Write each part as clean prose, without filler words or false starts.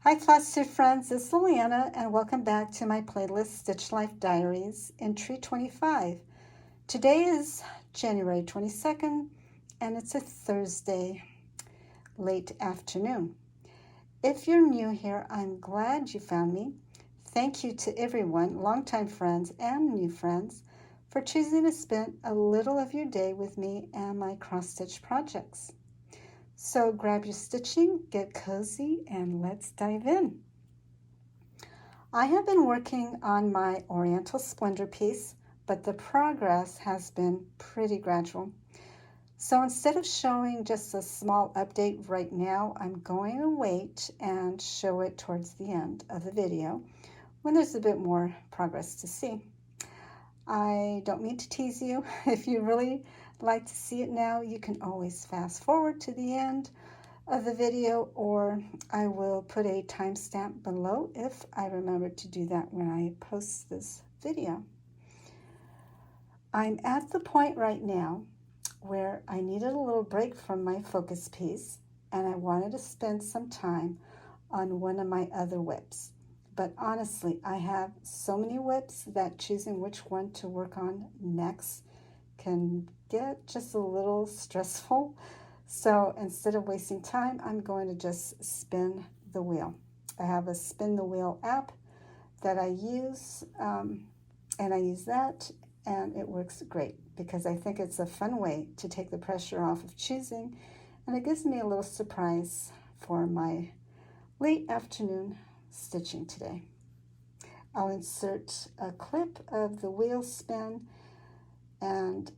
Hi Foster friends, it's Liliana and welcome back to my playlist Stitch Life Diaries, entry 25. Today is January 22nd and it's a Thursday, late afternoon. If you're new here, I'm glad you found me. Thank you to everyone, longtime friends and new friends, for choosing to spend a little of your day with me and my cross-stitch projects. So grab your stitching, get cozy, and let's dive in. I have been working on my Oriental Splendor piece, but the progress has been pretty gradual. So instead of showing just a small update right now, I'm going to wait and show it towards the end of the video when there's a bit more progress to see. I don't mean to tease you. If you really like to see it now, you can always fast forward to the end of the video, or I will put a timestamp below if I remember to do that when I post this video. I'm at the point right now where I needed a little break from my focus piece and I wanted to spend some time on one of my other WIPs. But honestly, I have so many WIPs that choosing which one to work on next can get just a little stressful. So instead of wasting time, I'm going to just spin the wheel. I have a spin the wheel app that I use, and I use that, and it works great because I think it's a fun way to take the pressure off of choosing, and it gives me a little surprise for my late afternoon stitching today. I'll insert a clip of the wheel spin and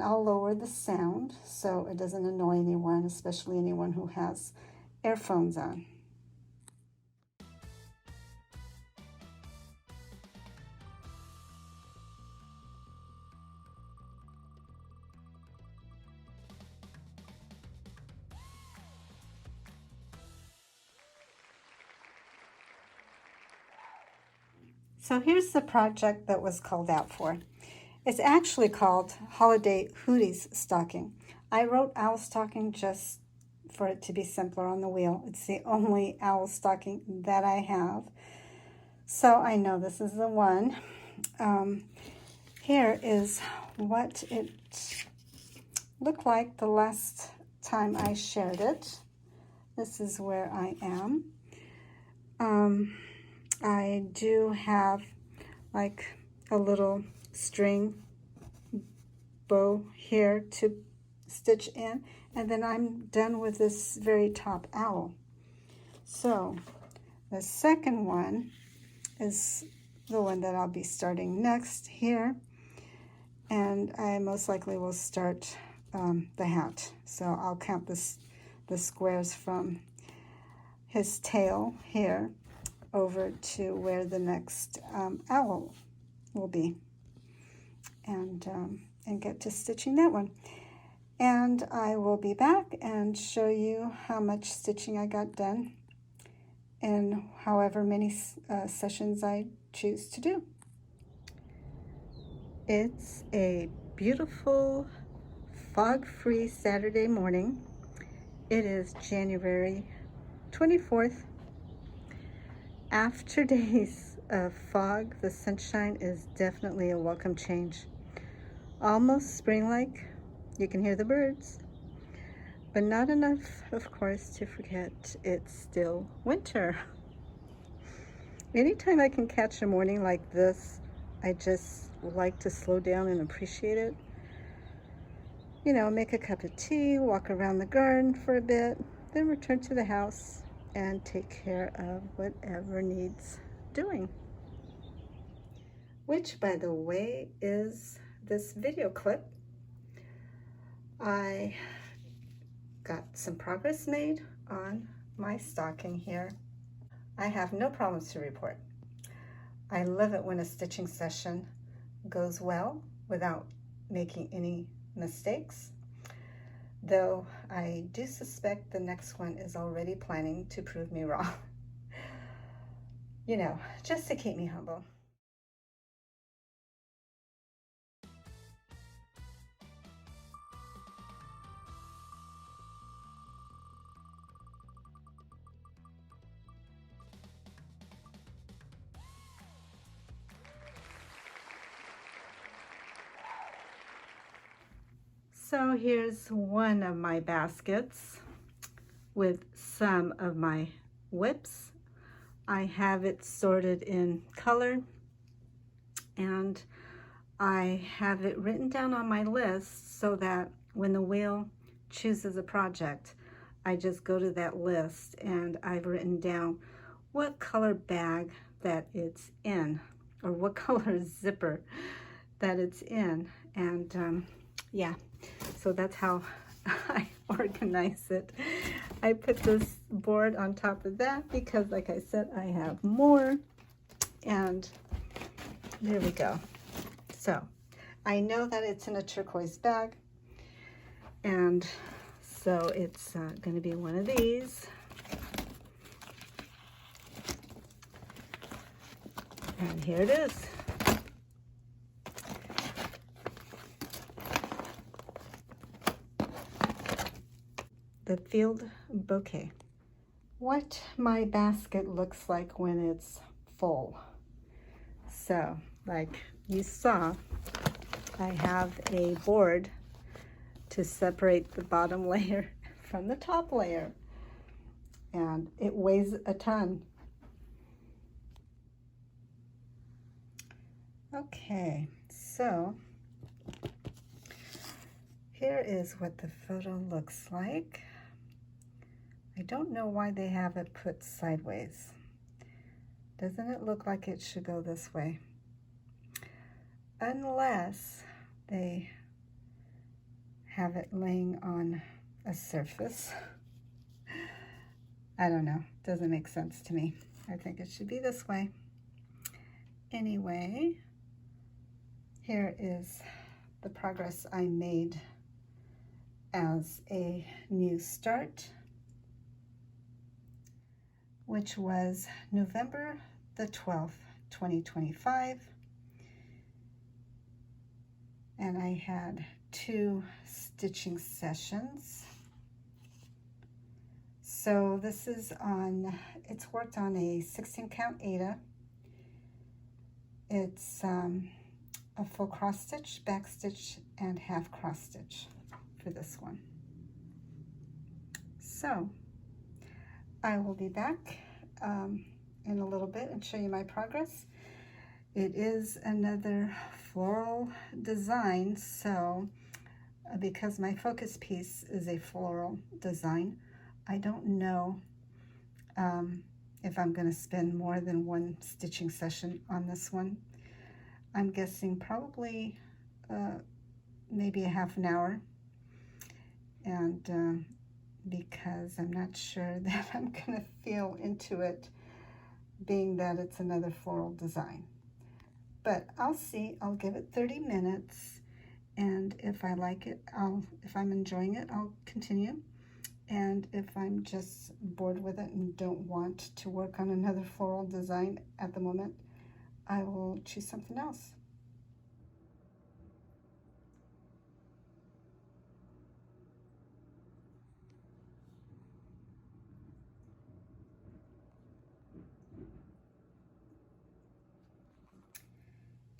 I'll lower the sound so it doesn't annoy anyone, especially anyone who has earphones on. So here's the project that was called out for. It's actually called Holiday Hooties Stocking. I wrote owl stocking just for it to be simpler on the wheel. It's the only owl stocking that I have. So I know this is the one. Here is what it looked like the last time I shared it. This is where I am. I do have like a little string bow here to stitch in, and then I'm done with this very top owl. So the second one is the one that I'll be starting next here, and I most likely will start the hat. So I'll count the squares from his tail here over to where the next owl will be, and get to stitching that one. And I will be back and show you how much stitching I got done in however many sessions I choose to do. It's a beautiful fog-free Saturday morning. It is January 24th. After days of fog, the sunshine is definitely a welcome change. Almost spring-like. You can hear the birds, but not enough, of course, to forget it's still winter. Anytime I can catch a morning like this, I just like to slow down and appreciate it. You know, make a cup of tea, walk around the garden for a bit, then return to the house and take care of whatever needs doing. Which, by the way, is this video clip. I got some progress made on my stocking here. I have no problems to report. I love it when a stitching session goes well without making any mistakes, though I do suspect the next one is already planning to prove me wrong. You know, just to keep me humble. So here's one of my baskets with some of my whips. I have it sorted in color, and I have it written down on my list so that when the wheel chooses a project, I just go to that list and I've written down what color bag that it's in, or what color zipper that it's in. And yeah, so that's how I organize it. I put this board on top of that because, like I said, I have more. And there we go. So I know that it's in a turquoise bag, and so it's going to be one of these. And here it is. The Field Bouquet. What my basket looks like when it's full. So, like you saw, I have a board to separate the bottom layer from the top layer, and it weighs a ton. Okay, so here is what the photo looks like. I don't know why they have it put sideways. Doesn't it look like it should go this way? Unless they have it laying on a surface. I don't know, doesn't make sense to me. I think it should be this way. Anyway, here is the progress I made as a new start, which was November the 12th, 2025. And I had 2 stitching sessions. So this is on, it's worked on a 16 count Aida. It's a full cross stitch, back stitch, and half cross stitch for this one. So I will be back in a little bit and show you my progress. It is another floral design, so because my focus piece is a floral design, I don't know if I'm going to spend more than 1 stitching session on this one. I'm guessing probably maybe a half an hour, and because I'm not sure that I'm going to feel into it, being that it's another floral design. But I'll see. I'll give it 30 minutes, and if I like it, if I'm enjoying it, I'll continue. And if I'm just bored with it and don't want to work on another floral design at the moment, I will choose something else.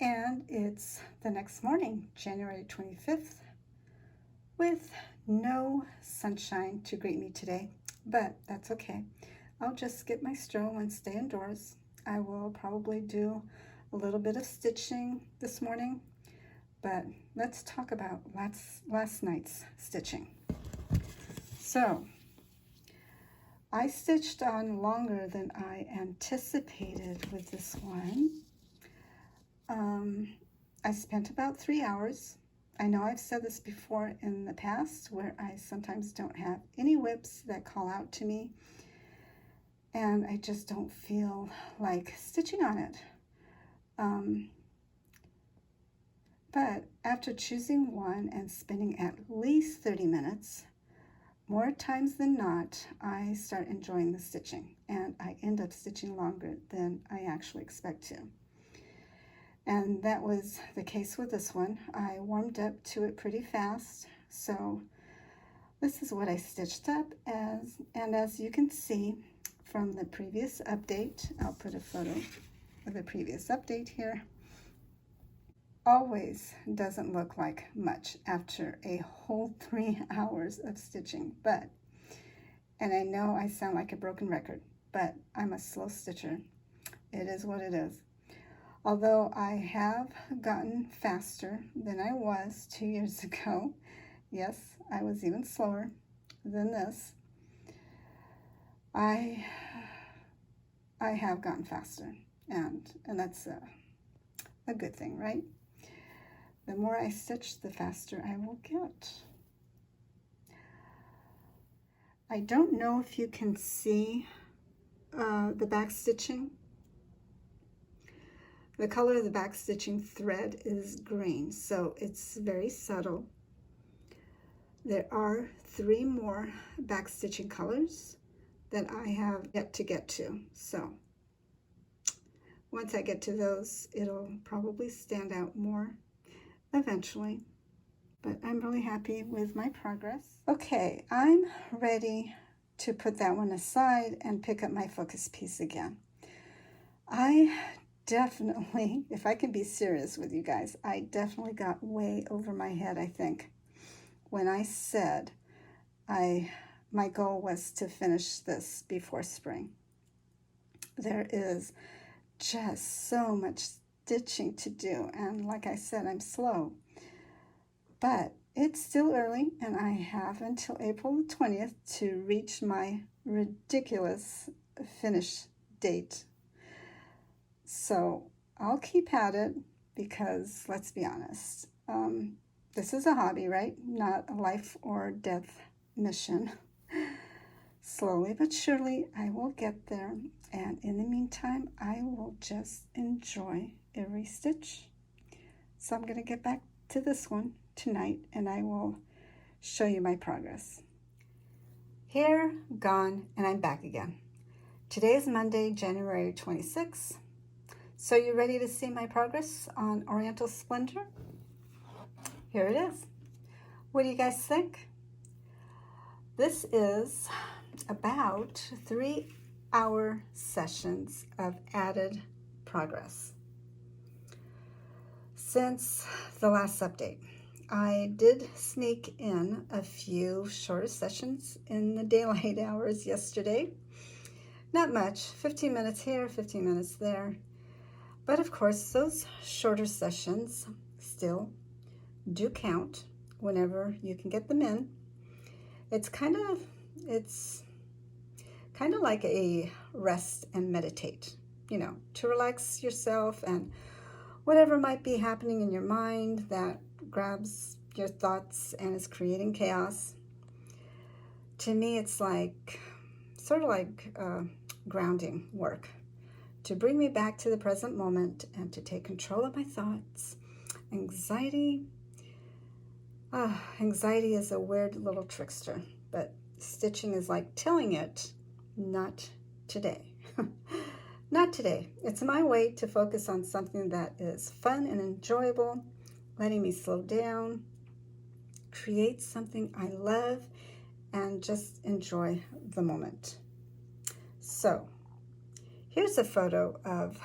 And it's the next morning, January 25th, with no sunshine to greet me today, but that's okay. I'll just skip my stroll and stay indoors. I will probably do a little bit of stitching this morning, but let's talk about last night's stitching. So I stitched on longer than I anticipated with this one. I spent about 3 hours. I know I've said this before in the past, where I sometimes don't have any whips that call out to me, and I just don't feel like stitching on it. But after choosing one and spending at least 30 minutes, more times than not, I start enjoying the stitching, and I end up stitching longer than I actually expect to. And that was the case with this one. I warmed up to it pretty fast, so this is what I stitched up as. And as you can see from the previous update, I'll put a photo of the previous update here. always doesn't look like much after a whole 3 hours of stitching, and I know I sound like a broken record, but I'm a slow stitcher. It is what it is. Although I have gotten faster than I was 2 years ago, yes, I was even slower than this. I have gotten faster, and that's a good thing, right? The more I stitch, the faster I will get. I don't know if you can see the back stitching. The color of the back stitching thread is green, so it's very subtle. There are 3 more back stitching colors that I have yet to get to. So once I get to those, it'll probably stand out more eventually. But I'm really happy with my progress. Okay, I'm ready to put that one aside and pick up my focus piece again. I definitely, if I can be serious with you guys, I definitely got way over my head, I think, when I said my goal was to finish this before spring. There is just so much stitching to do, and like I said, I'm slow. But it's still early, and I have until April the 20th to reach my ridiculous finish date. So I'll keep at it because, let's be honest, this is a hobby, right? Not a life or death mission. Slowly but surely, I will get there. And in the meantime, I will just enjoy every stitch. So I'm going to get back to this one tonight, and I will show you my progress. Here, gone, and I'm back again. Today is Monday, January 26th. So you ready to see my progress on Oriental Splendor? Here it is. What do you guys think? This is about 3-hour sessions of added progress. Since the last update, I did sneak in a few shorter sessions in the daylight hours yesterday. Not much, 15 minutes here, 15 minutes there. But of course, those shorter sessions still do count whenever you can get them in. It's kind of like a rest and meditate, to relax yourself and whatever might be happening in your mind that grabs your thoughts and is creating chaos. To me, it's sort of like grounding work to bring me back to the present moment and to take control of my thoughts. Anxiety is a weird little trickster, but stitching is like telling it, not today. Not today. It's my way to focus on something that is fun and enjoyable, letting me slow down, create something I love, and just enjoy the moment. So here's a photo of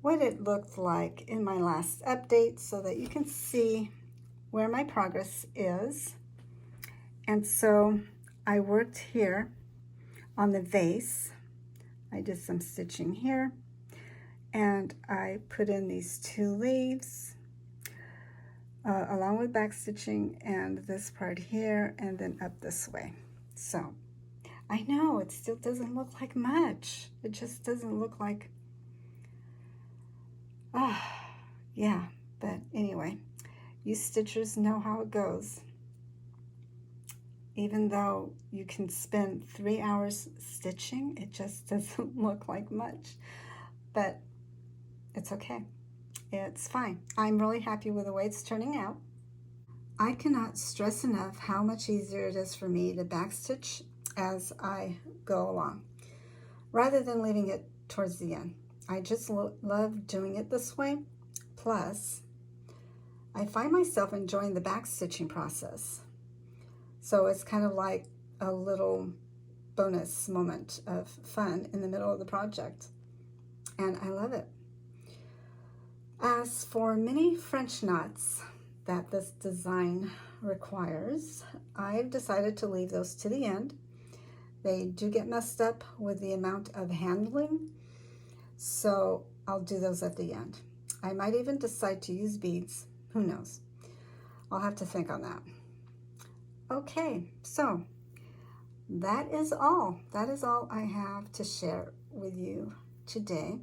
what it looked like in my last update so that you can see where my progress is. And so I worked here on the vase. I did some stitching here, and I put in these 2 leaves along with back stitching and this part here, and then up this way. So I know it still doesn't look like much. It just doesn't look like, yeah, but anyway, you stitchers know how it goes. Even though you can spend 3 hours stitching, it just doesn't look like much, but it's okay. It's fine. I'm really happy with the way it's turning out. I cannot stress enough how much easier it is for me to backstitch as I go along, rather than leaving it towards the end. I just love doing it this way. Plus, I find myself enjoying the backstitching process. So it's kind of like a little bonus moment of fun in the middle of the project. And I love it. As for many French knots that this design requires, I've decided to leave those to the end. They do get messed up with the amount of handling, so I'll do those at the end. I might even decide to use beads. Who knows? I'll have to think on that. Okay, so that is all. That is all I have to share with you today.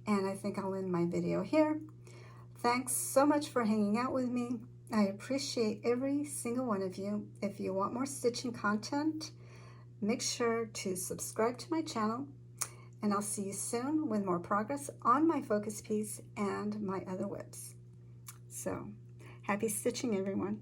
And I think I'll end my video here. Thanks so much for hanging out with me. I appreciate every single one of you. If you want more stitching content, make sure to subscribe to my channel, and I'll see you soon with more progress on my focus piece and my other whips. So, happy stitching, everyone.